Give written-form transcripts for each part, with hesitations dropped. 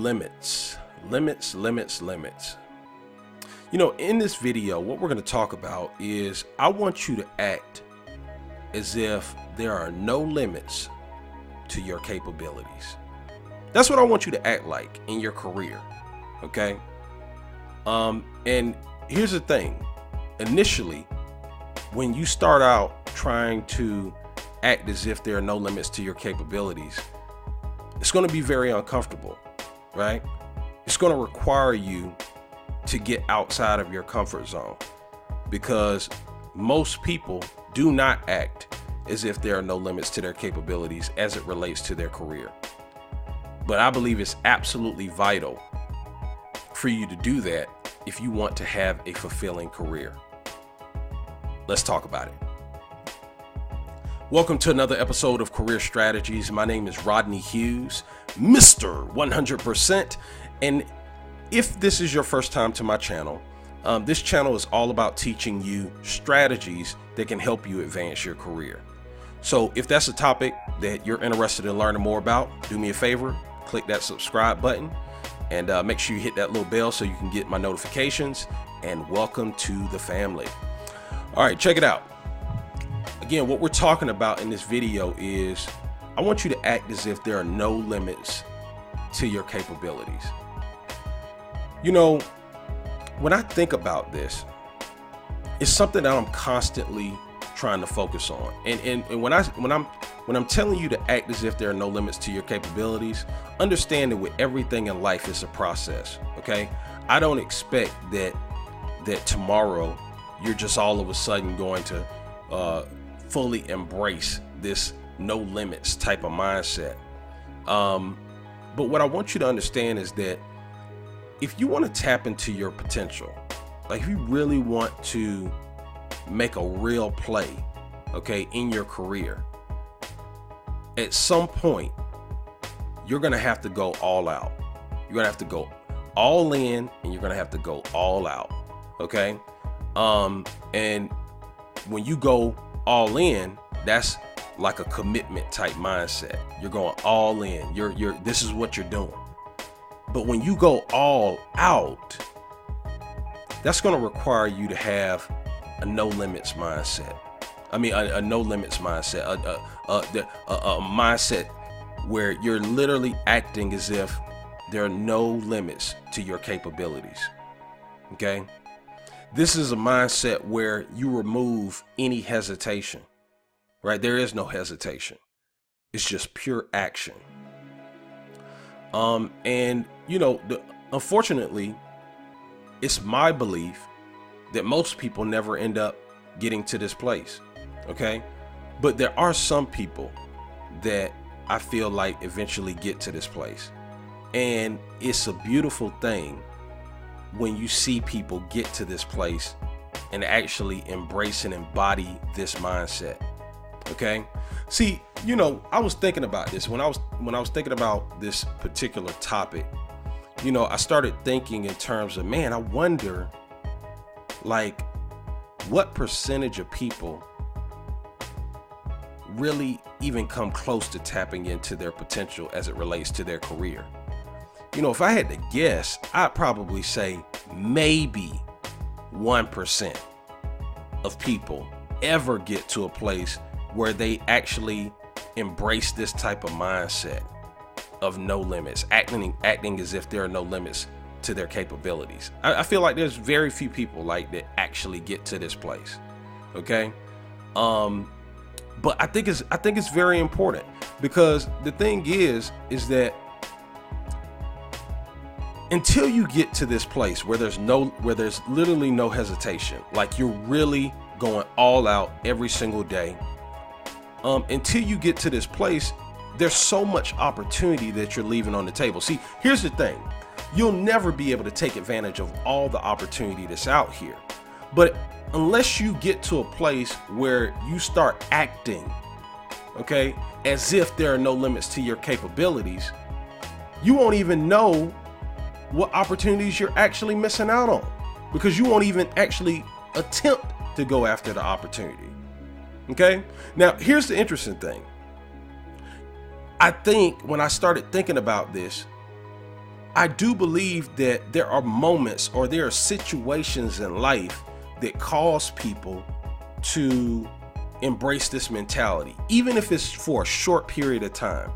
limits. You know, in this video, what we're going to talk about is I want you to act as if there are no limits to your capabilities. That's what I want you to act like in your career. Okay. And here's the thing. Initially, when you start out trying to act as if there are no limits to your capabilities, it's going to be very uncomfortable, right? It's going to require you to get outside of your comfort zone, because most people do not act as if there are no limits to their capabilities as it relates to their career. But I believe it's absolutely vital for you to do that if you want to have a fulfilling career. Let's talk about it. Welcome to another episode of Career Strategies. My name is Rodney Hughes, Mr. 100%. And if this is your first time to my channel, this channel is all about teaching you strategies that can help you advance your career. So if that's a topic that you're interested in learning more about, do me a favor, click that subscribe button and make sure you hit that little bell so you can get my notifications, and welcome to the family. All right, check it out. Again, what we're talking about in this video is I want you to act as if there are no limits to your capabilities. You know, when I think about this, it's something that I'm constantly trying to focus on. And when I'm telling you to act as if there are no limits to your capabilities, understand that with everything in life, it's a process. Okay, I don't expect that tomorrow you're just all of a sudden going to fully embrace this no limits type of mindset. But what I want you to understand is that if you want to tap into your potential, like if you really want to make a real play, okay, in your career, at some point, you're going to have to go all out. You're going to have to go all in, and you're going to have to go all out. Okay. And when you go all in, that's like a commitment type mindset. You're going all in. This is what you're doing. But when you go all out, that's going to require you to have a no limits mindset. I mean, a no limits mindset, a mindset where you're literally acting as if there are no limits to your capabilities. Okay. This is a mindset where you remove any hesitation, right? There is no hesitation. It's just pure action. And you know, unfortunately, it's my belief that most people never end up getting to this place. Okay. But there are some people that I feel like eventually get to this place. And it's a beautiful thing when you see people get to this place and actually embrace and embody this mindset. Okay. See, you know, I was thinking about this when I was thinking about this particular topic. You know, I started thinking in terms of, man, I wonder, like, what percentage of people really even come close to tapping into their potential as it relates to their career. You know, if I had to guess, I'd probably say maybe 1% of people ever get to a place where they actually embrace this type of mindset of no limits, acting as if there are no limits to their capabilities. I feel like there's very few people like that actually get to this place. Okay. But I think it's very important, because the thing is that until you get to this place where there's literally no hesitation, like you're really going all out every single day, until you get to this place, there's so much opportunity that you're leaving on the table. See, here's the thing. You'll never be able to take advantage of all the opportunity that's out here. But unless you get to a place where you start acting, okay, as if there are no limits to your capabilities, you won't even know what opportunities you're actually missing out on, because you won't even actually attempt to go after the opportunity. Okay. Now, here's the interesting thing. I think when I started thinking about this, I do believe that there are moments or there are situations in life that cause people to embrace this mentality, even if it's for a short period of time.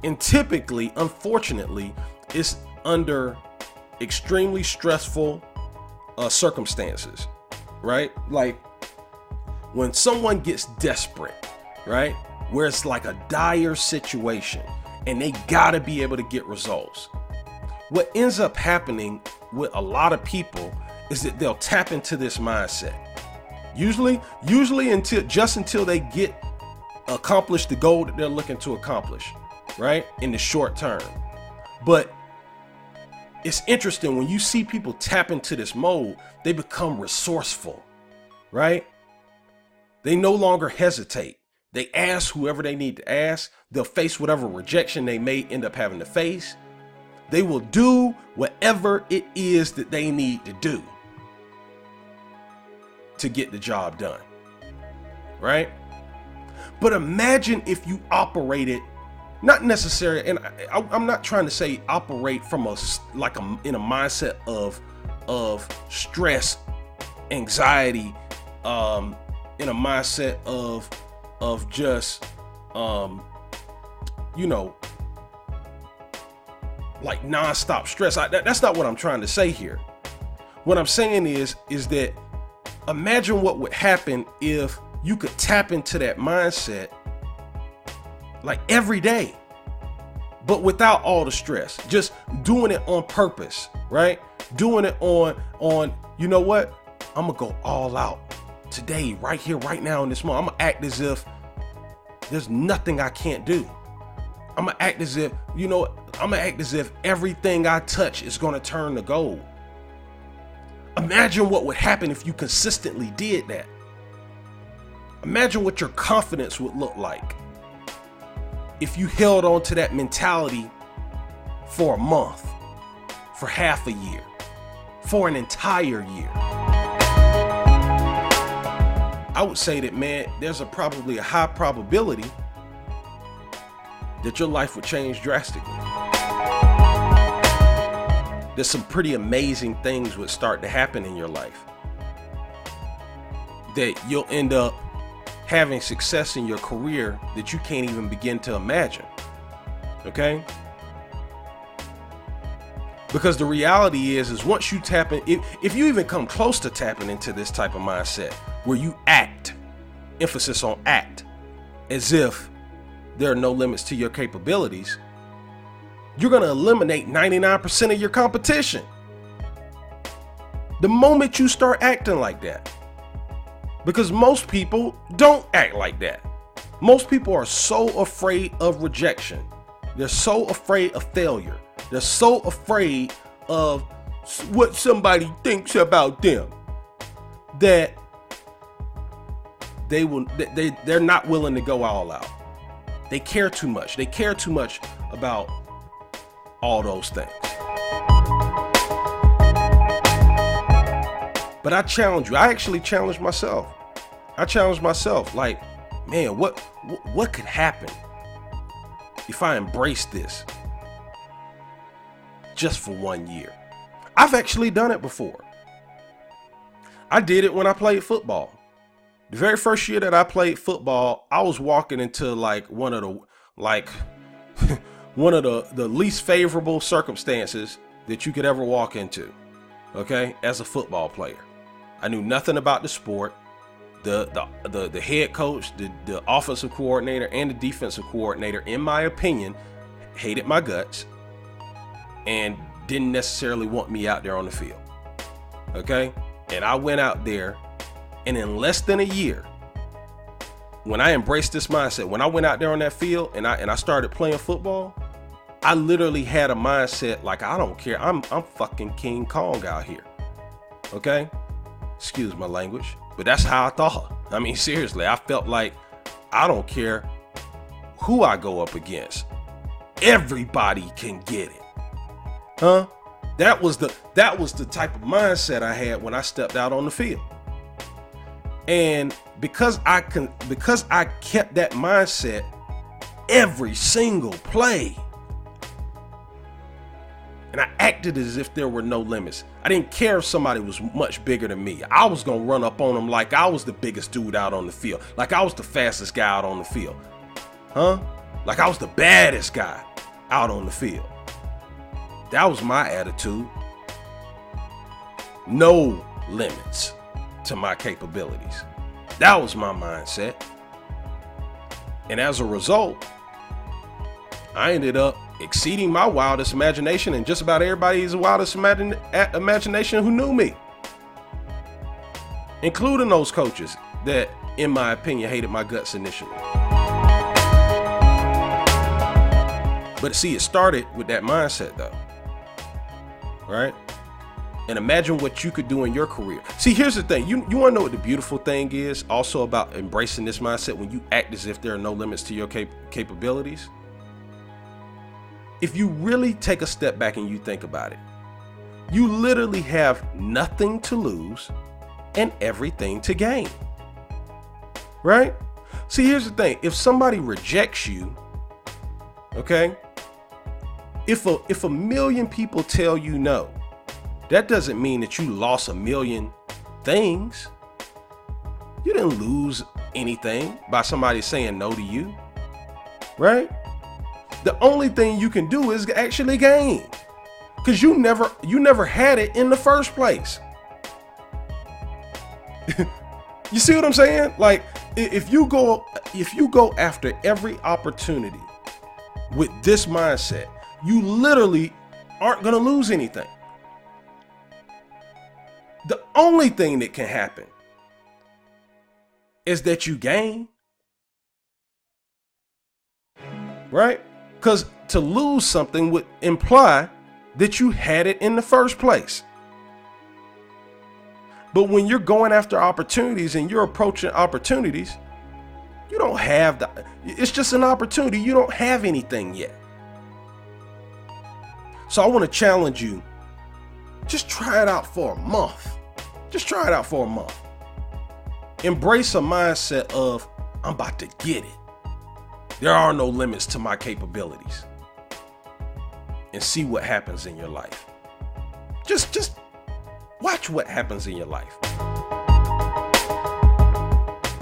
And typically, unfortunately, it's under extremely stressful circumstances, right? Like when someone gets desperate, right? Where it's like a dire situation and they gotta be able to get results. What ends up happening with a lot of people is that they'll tap into this mindset. Usually until they get accomplished the goal that they're looking to accomplish, right? In the short term. But it's interesting when you see people tap into this mode, they become resourceful, right? They no longer hesitate. They ask whoever they need to ask. They'll face whatever rejection they may end up having to face. They will do whatever it is that they need to do to get the job done, right? But imagine if you operated, not necessarily, and I'm not trying to say operate from in a mindset of stress, anxiety, in a mindset of just, like nonstop stress. That's not what I'm trying to say here. What I'm saying is that imagine what would happen if you could tap into that mindset like every day, but without all the stress, just doing it on purpose, right? Doing it on, you know what? I'm gonna go all out today, right here, right now in this moment. I'm gonna act as if there's nothing I can't do. I'm gonna act as if, I'm gonna act as if everything I touch is gonna turn to gold. Imagine what would happen if you consistently did that. Imagine what your confidence would look like if you held on to that mentality for a month, for half a year, for an entire year. I would say that, man, there's probably a high probability that your life would change drastically. There's some pretty amazing things would start to happen in your life. That you'll end up having success in your career that you can't even begin to imagine. Okay? Because the reality is once you tap in, if you even come close to tapping into this type of mindset where you act, emphasis on act, as if there are no limits to your capabilities, you're going to eliminate 99% of your competition. The moment you start acting like that. Because most people don't act like that. Most people are so afraid of rejection. They're so afraid of failure. They're so afraid of what somebody thinks about them that they're not willing to go all out. They care too much. They care too much about all those things. But I challenge you. I actually challenged myself. Like, man, what could happen if I embrace this just for 1 year? I've actually done it before. I did it when I played football. The very first year that I played football, I was walking into like one of the least favorable circumstances that you could ever walk into. Okay, as a football player, I knew nothing about the sport. The head coach, the offensive coordinator, and the defensive coordinator, in my opinion, hated my guts and didn't necessarily want me out there on the field. Okay, and I went out there. And in less than a year, when I embraced this mindset, when I went out there on that field and I started playing football, I literally had a mindset like, I don't care. I'm fucking King Kong out here. Okay? Excuse my language, but that's how I thought. I mean, seriously, I felt like I don't care who I go up against. Everybody can get it. Huh? That was the type of mindset I had when I stepped out on the field. And because I kept that mindset every single play, And I acted as if there were no limits. I didn't care if somebody was much bigger than me. I was going to run up on them like I was the biggest dude out on the field. Like I was the fastest guy out on the field. Like I was the baddest guy out on the field. That was my attitude. No limits to my capabilities. That was my mindset. And as a result, I ended up exceeding my wildest imagination and just about everybody's wildest imagination who knew me, including those coaches that, in my opinion, hated my guts initially. But see, it started with that mindset though, right? And imagine what you could do in your career. See, here's the thing. You want to know what the beautiful thing is also about embracing this mindset when you act as if there are no limits to your capabilities? If you really take a step back and you think about it, you literally have nothing to lose and everything to gain, right? See, here's the thing. If somebody rejects you, okay, if a million people tell you no, that doesn't mean that you lost a million things. You didn't lose anything by somebody saying no to you, right? The only thing you can do is actually gain, because you never had it in the first place. You see what I'm saying? Like if you go after every opportunity with this mindset, you literally aren't going to lose anything. The only thing that can happen is that you gain, right? Because to lose something would imply that you had it in the first place. But when you're going after opportunities and you're approaching opportunities, you don't have it's just an opportunity. You don't have anything yet. So I want to challenge you. Just try it out for a month. Just try it out for a month. Embrace a mindset of, I'm about to get it. There are no limits to my capabilities. And see what happens in your life. Just watch what happens in your life.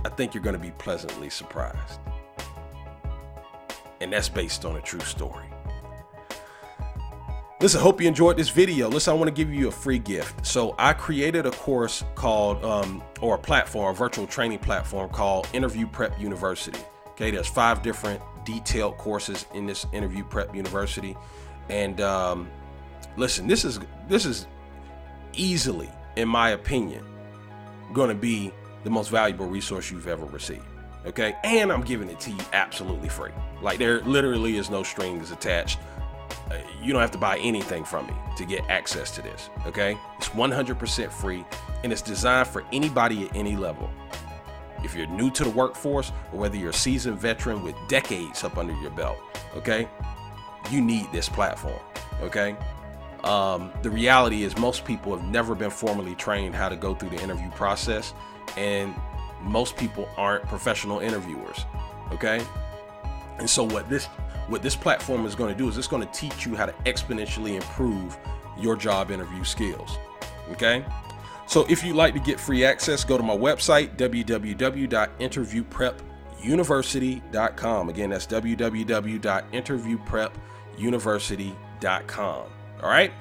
I think you're going to be pleasantly surprised. And that's based on a true story. Listen, hope you enjoyed this video. Listen, I want to give you a free gift. So I created a course called, or a platform, a virtual training platform called Interview Prep University. Okay, there's 5 different detailed courses in this Interview Prep University. And listen, this is easily, in my opinion, going to be the most valuable resource you've ever received. Okay, and I'm giving it to you absolutely free. Like there literally is no strings attached. You don't have to buy anything from me to get access to this. Okay, it's 100% free, and it's designed for anybody at any level. If you're new to the workforce, or whether you're a seasoned veteran with decades up under your belt, okay, you need this platform. Okay, the reality is most people have never been formally trained how to go through the interview process, and most people aren't professional interviewers. Okay, and so what this platform is going to do is it's going to teach you how to exponentially improve your job interview skills. Okay, so if you'd like to get free access, go to my website, www.interviewprepuniversity.com. Again, that's www.interviewprepuniversity.com. All right.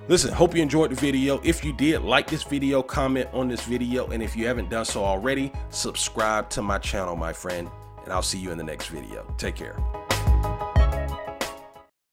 Listen, hope you enjoyed the video. If you did, like this video, comment on this video. And if you haven't done so already, subscribe to my channel, my friend. And I'll see you in the next video. Take care.